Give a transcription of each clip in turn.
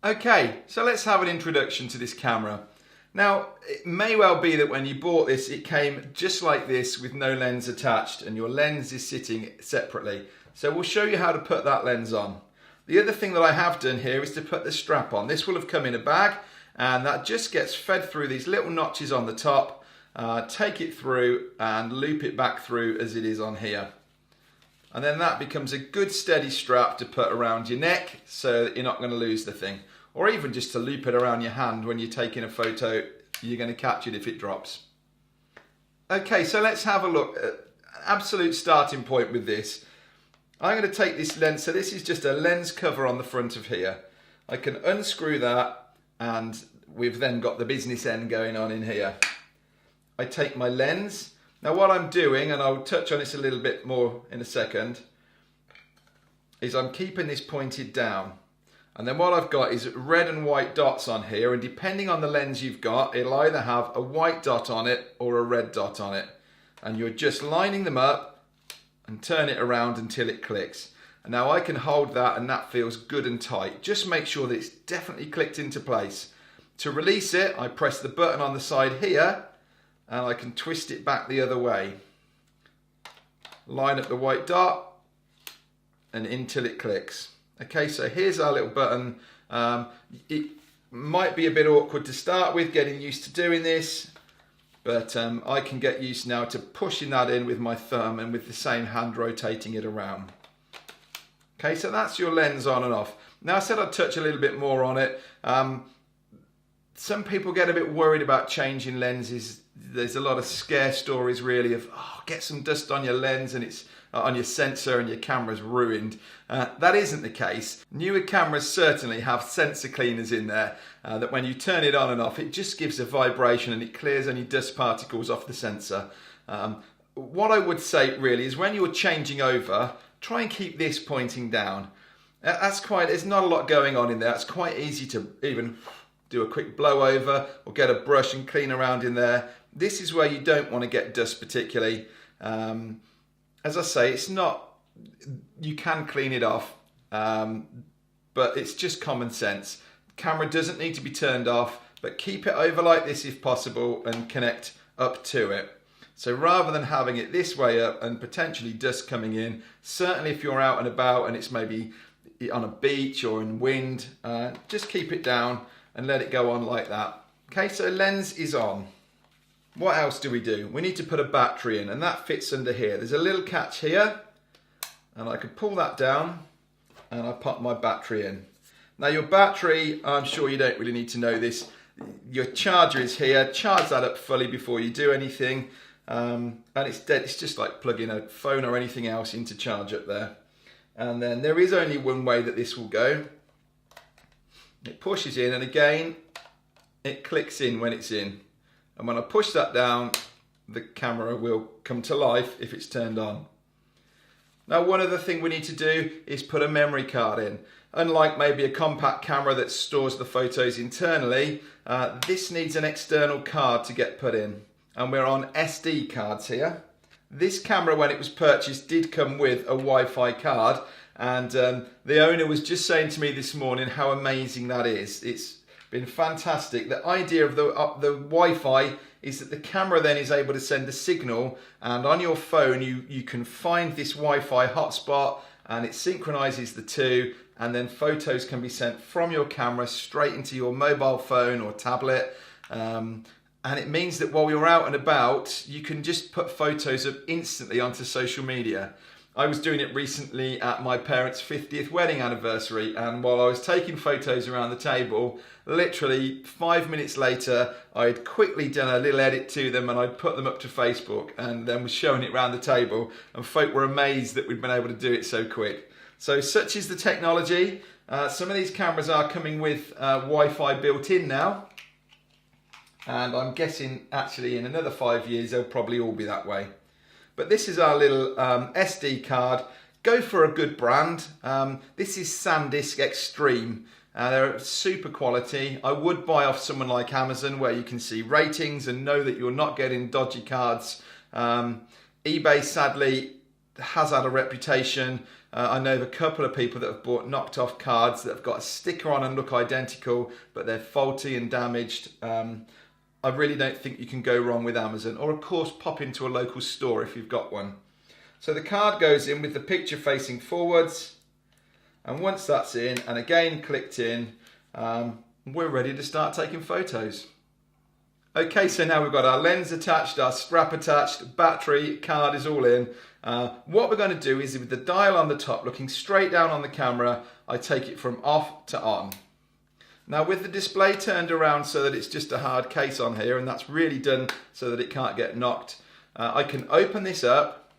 Okay, so let's have an introduction to this camera. Now, it may well be that when you bought this, it came just like this with no lens attached and your lens is sitting separately. So we'll show you how to put that lens on. The other thing that I have done here is to put the strap on. This will have come in a bag and that just gets fed through these little notches on the top. Take it through and loop it back through as it is on here. And then that becomes a good steady strap to put around your neck so that you're not going to lose the thing. Or even just to loop it around your hand when you're taking a photo, you're going to catch it if it drops. Okay, so let's have a look at an absolute starting point with this. I'm going to take this lens, so this is just a lens cover on the front of here. I can unscrew that and we've then got the business end going on in here. I take my lens. Now what I'm doing, and I'll touch on this a little bit more in a second, is I'm keeping this pointed down. And then what I've got is red and white dots on here, and depending on the lens you've got, it'll either have a white dot on it or a red dot on it. And you're just lining them up and turn it around until it clicks. And now I can hold that and that feels good and tight. Just make sure that it's definitely clicked into place. To release it, I press the button on the side here, and I can twist it back the other way. Line up the white dot and until it clicks. Okay, so here's our little button. It might be a bit awkward to start with, getting used to doing this, but I can get used now to pushing that in with my thumb and with the same hand rotating it around. Okay, so that's your lens on and off. Now I said I'd touch a little bit more on it. Some people get a bit worried about changing lenses. There's a lot of scare stories really of, oh, get some dust on your lens and it's on your sensor and your camera's ruined. That isn't the case. Newer cameras certainly have sensor cleaners in there that when you turn it on and off, it just gives a vibration and it clears any dust particles off the sensor. What I would say really is when you're changing over, try and keep this pointing down. There's not a lot going on in there. It's quite easy to even do a quick blow over or get a brush and clean around in there. This is where you don't want to get dust particularly. As I say, it's not, you can clean it off, but it's just common sense. The camera doesn't need to be turned off, but keep it over like this if possible and connect up to it. So rather than having it this way up and potentially dust coming in, certainly if you're out and about and it's maybe on a beach or in wind, just keep it down and let it go on like that. Okay, so lens is on. What else do? We need to put a battery in, and that fits under here. There's a little catch here, and I can pull that down, and I pop my battery in. Now your battery, I'm sure you don't really need to know this, your charger is here. Charge that up fully before you do anything, and it's dead. It's just like plugging a phone or anything else into charge up there. And then there is only one way that this will go. It pushes in, and again, it clicks in when it's in. And when I push that down, the camera will come to life if it's turned on. Now, one other thing we need to do is put a memory card in. Unlike maybe a compact camera that stores the photos internally, this needs an external card to get put in. And we're on SD cards here. This camera, when it was purchased, did come with a Wi-Fi card. And the owner was just saying to me this morning how amazing that is. It's been fantastic. The idea of the Wi-Fi is that the camera then is able to send a signal, and on your phone you can find this Wi-Fi hotspot and it synchronizes the two, and then photos can be sent from your camera straight into your mobile phone or tablet. And it means that while you're out and about, you can just put photos up instantly onto social media. I was doing it recently at my parents' 50th wedding anniversary, and while I was taking photos around the table, literally 5 minutes later, I'd quickly done a little edit to them and I'd put them up to Facebook and then was showing it around the table, and folk were amazed that we'd been able to do it so quick. So such is the technology. Some of these cameras are coming with Wi-Fi built in now, and I'm guessing actually in another 5 years they'll probably all be that way. But this is our little SD card. Go for a good brand. This is SanDisk Extreme. They're super quality. I would buy off someone like Amazon where you can see ratings and know that you're not getting dodgy cards. eBay sadly has had a reputation I know of a couple of people that have bought knocked off cards that have got a sticker on and look identical, but they're faulty and damaged. I really don't think you can go wrong with Amazon, or of course pop into a local store if you've got one. So the card goes in with the picture facing forwards, and once that's in and again clicked in, we're ready to start taking photos. Okay, so now we've got our lens attached, our strap attached, battery, card is all in. What we're going to do is with the dial on the top looking straight down on the camera, I take it from off to on. Now with the display turned around so that it's just a hard case on here, and that's really done so that it can't get knocked, I can open this up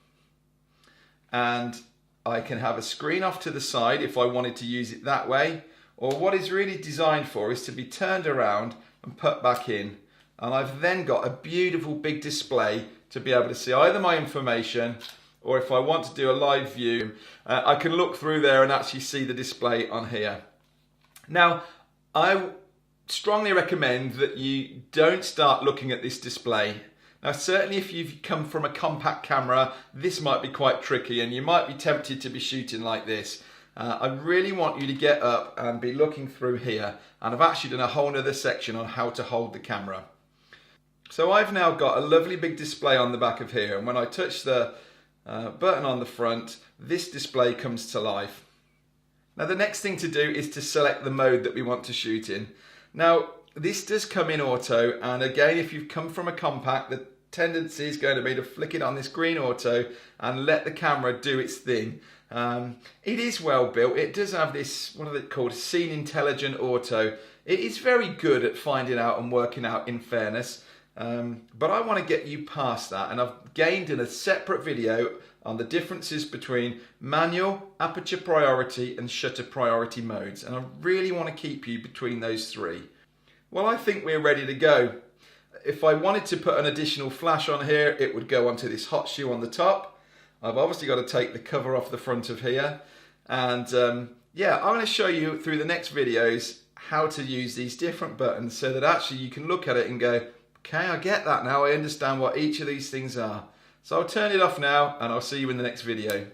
and I can have a screen off to the side if I wanted to use it that way, or what it's really designed for is to be turned around and put back in. And I've then got a beautiful big display to be able to see either my information, or if I want to do a live view, I can look through there and actually see the display on here. Now, I strongly recommend that you don't start looking at this display. Now, certainly if you've come from a compact camera, this might be quite tricky and you might be tempted to be shooting like this. I really want you to get up and be looking through here, and I've actually done a whole nother section on how to hold the camera. So I've now got a lovely big display on the back of here, and when I touch the button on the front, this display comes to life. Now the next thing to do is to select the mode that we want to shoot in. Now this does come in auto, and again if you've come from a compact, the tendency is going to be to flick it on this green auto and let the camera do its thing. It is well built. It does have this, what are they called, Scene Intelligent Auto. It is very good at finding out and working out, in fairness. But I want to get you past that, and I've gained in a separate video on the differences between manual, aperture priority and shutter priority modes, and I really want to keep you between those three. Well, I think we're ready to go. If I wanted to put an additional flash on here, it would go onto this hot shoe on the top. I've obviously got to take the cover off the front of here, and yeah, I'm going to show you through the next videos how to use these different buttons so that actually you can look at it and go, okay, I get that now, I understand what each of these things are. So I'll turn it off now and I'll see you in the next video.